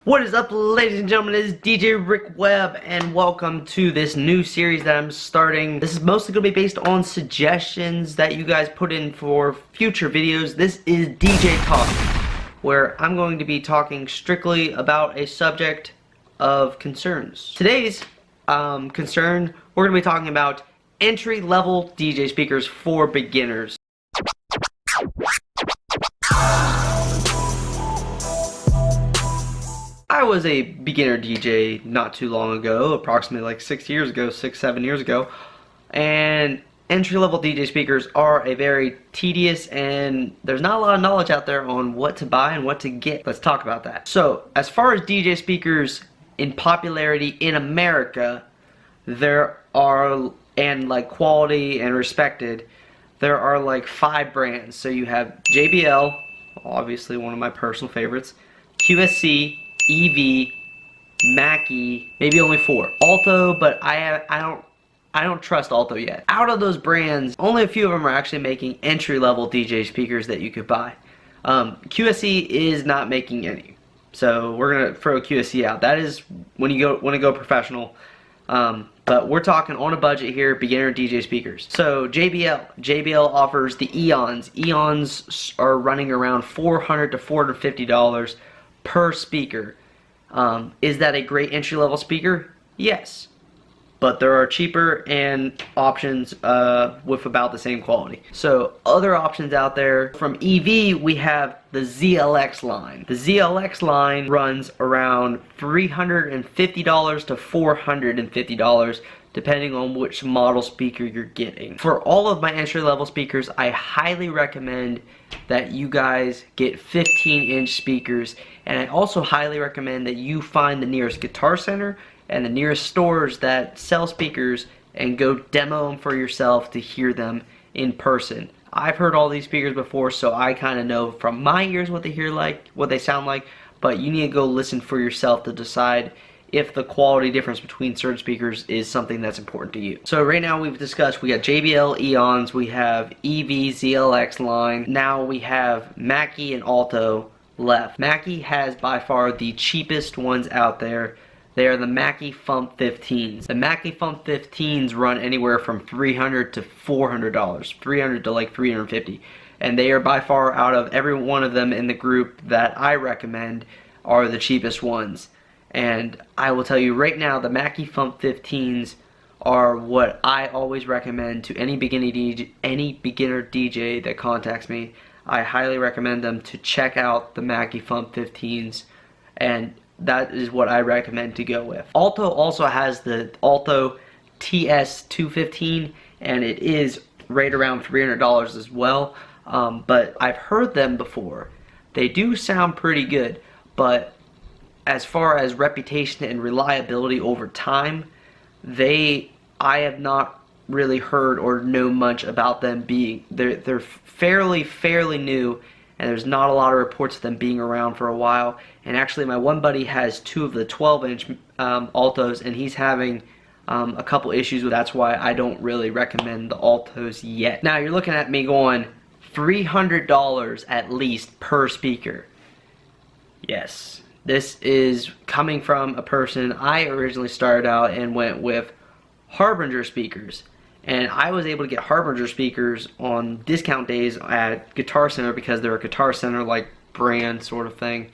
What is up, ladies and gentlemen? It is DJ Rick Webb, and welcome to this new series that I'm starting. This is mostly going to be based on suggestions that you guys put in for future videos. This is DJ Talk, where I'm going to be talking strictly about a subject of concerns. Today's concern, we're going to be talking about entry-level DJ speakers for beginners. I was a beginner DJ not too long ago, approximately like 6, 7 years ago, and entry-level DJ speakers are a very tedious, and there's not a lot of knowledge out there on what to buy and what to get. Let's talk about that. So, as far as DJ speakers in popularity in America, there are, and like quality and respected, there are like 5 brands. So you have JBL, obviously one of my personal favorites, QSC, EV, Mackey, maybe only 4. Alto, but I don't trust Alto yet. Out of those brands, only a few of them are actually making entry-level DJ speakers that you could buy. QSC is not making any, so we're gonna throw QSC out. That is when you want to go professional. But we're talking on a budget here, beginner DJ speakers. So JBL offers the Eons. Eons are running around $400 to $450 per speaker. Is that a great entry-level speaker? Yes. But there are cheaper and options with about the same quality. So other options out there, from EV we have the Zlx Line. The Zlx Line runs around $350 to $450 depending on which model speaker you're getting. For all of my entry-level speakers, I highly recommend that you guys get 15-inch speakers, and I also highly recommend that you find the nearest Guitar Center and the nearest stores that sell speakers and go demo them for yourself to hear them in person. I've heard all these speakers before, so I kind of know from my ears what they sound like, but you need to go listen for yourself to decide if the quality difference between certain speakers is something that's important to you. So right now we've discussed, we got JBL, Eons, we have EV, Zlx Line, now we have Mackey and Alto left. Mackey has by far the cheapest ones out there. They are the Mackey Foam 15s. The Mackey Foam 15s run anywhere from $300 to $400, $300 to like $350. And they are by far, out of every one of them in the group that I recommend, are the cheapest ones. And I will tell you right now, the Mackey Foam 15s are what I always recommend to any beginner DJ that contacts me. I highly recommend them to check out the Mackey Foam 15s, and that is what I recommend to go with. Alto also has the Alto TS215, and it is right around $300 as well. But I've heard them before. They do sound pretty good, but as far as reputation and reliability over time, I have not really heard or know much about them being, they're fairly new, and there's not a lot of reports of them being around for a while. And actually my one buddy has 2 of the 12-inch Altos, and he's having a couple issues with that. That's why I don't really recommend the Altos yet. Now you're looking at me going $300 at least per speaker. Yes. This is coming from a person. I originally started out and went with Harbinger speakers, and I was able to get Harbinger speakers on discount days at Guitar Center, because they're a Guitar Center like brand sort of thing,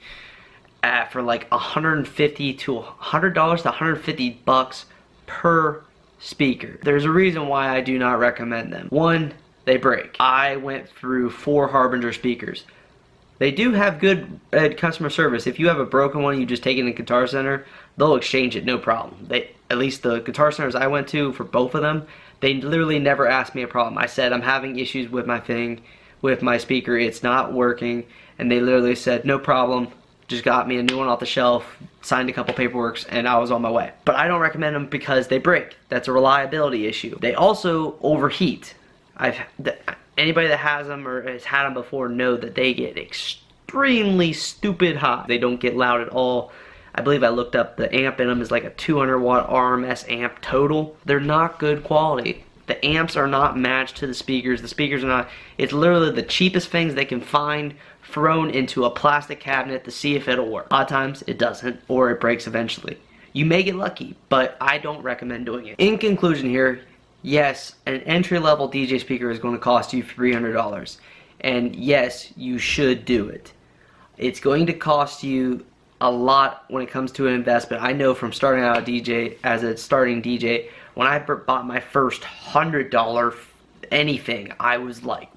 for like $150 to $100 to $150 per speaker. There's a reason why I do not recommend them. One, they break. I went through 4 Harbinger speakers. They do have good customer service. If you have a broken one, you just take it in Guitar Center, they'll exchange it, no problem. At least the Guitar Centers I went to for both of them, they literally never asked me a problem. I said, I'm having issues with my speaker, it's not working, and they literally said, no problem, just got me a new one off the shelf, signed a couple paperworks, and I was on my way. But I don't recommend them because they break. That's a reliability issue. They also overheat. Anybody that has them or has had them before know that they get extremely stupid hot. They don't get loud at all. I believe I looked up, the amp in them is like a 200 watt RMS amp total. They're not good quality. The amps are not matched to the speakers. The speakers are not, it's literally the cheapest things they can find thrown into a plastic cabinet to see if it'll work. A lot of times it doesn't, or it breaks eventually. You may get lucky, but I don't recommend doing it. In conclusion here, yes, an entry-level DJ speaker is going to cost you $300. And yes, you should do it. It's going to cost you a lot when it comes to an investment. I know from starting out as a starting DJ, when I bought my first $100 anything, I was like,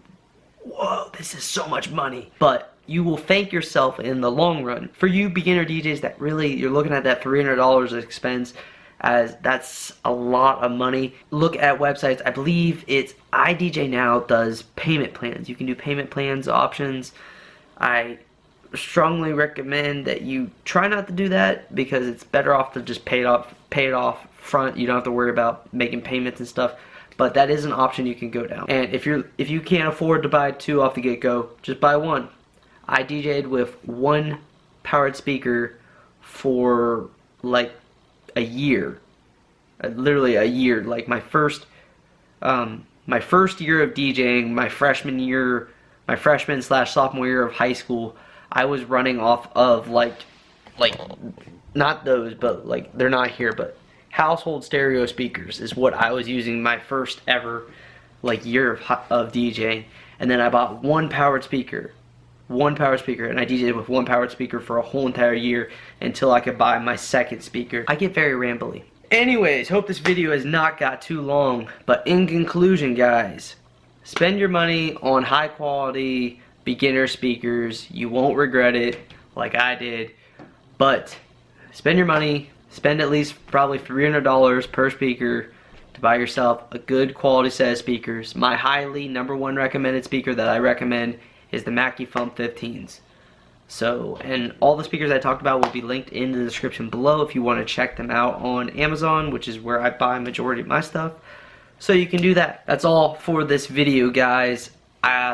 whoa, this is so much money. But you will thank yourself in the long run. For you beginner DJs that really, you're looking at that $300 expense, as that's a lot of money. Look at websites. I believe it's iDJ Now does payment plans. You can do payment plans options. I strongly recommend that you try not to do that, because it's better off to just pay it off front. You don't have to worry about making payments and stuff. But that is an option you can go down. And if you can't afford to buy two off the get-go, just buy one. I DJ'd with one powered speaker for like a year, literally a year. Like my first year of DJing, my freshman slash sophomore year of high school, I was running off of like not those, but like they're not here, but household stereo speakers is what I was using my first ever like year of DJing. And then I bought one powered speaker, and I DJed with one powered speaker for a whole entire year until I could buy my second speaker. I get very rambly. Anyways, hope this video has not got too long, but in conclusion, guys, spend your money on high quality beginner speakers. You won't regret it like I did. But spend your money, spend at least probably $300 per speaker to buy yourself a good quality set of speakers. My highly #1 recommended speaker that I recommend is the Mackey Foam 15s. So, and all the speakers I talked about will be linked in the description below if you want to check them out on Amazon, which is where I buy a majority of my stuff. So you can do that. That's all for this video, guys.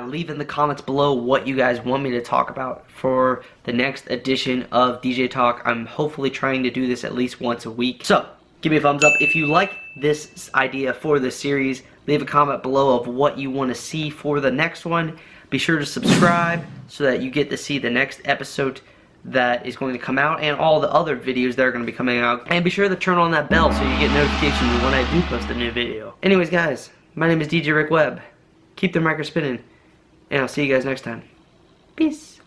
Leave in the comments below what you guys want me to talk about for the next edition of DJ Talk. I'm hopefully trying to do this at least once a week. So, give me a thumbs up if you like this idea for this series. Leave a comment below of what you want to see for the next one. Be sure to subscribe so that you get to see the next episode that is going to come out and all the other videos that are going to be coming out. And be sure to turn on that bell so you get notifications when I do post a new video. Anyways, guys, my name is DJ Rick Webb. Keep the record spinning, and I'll see you guys next time. Peace.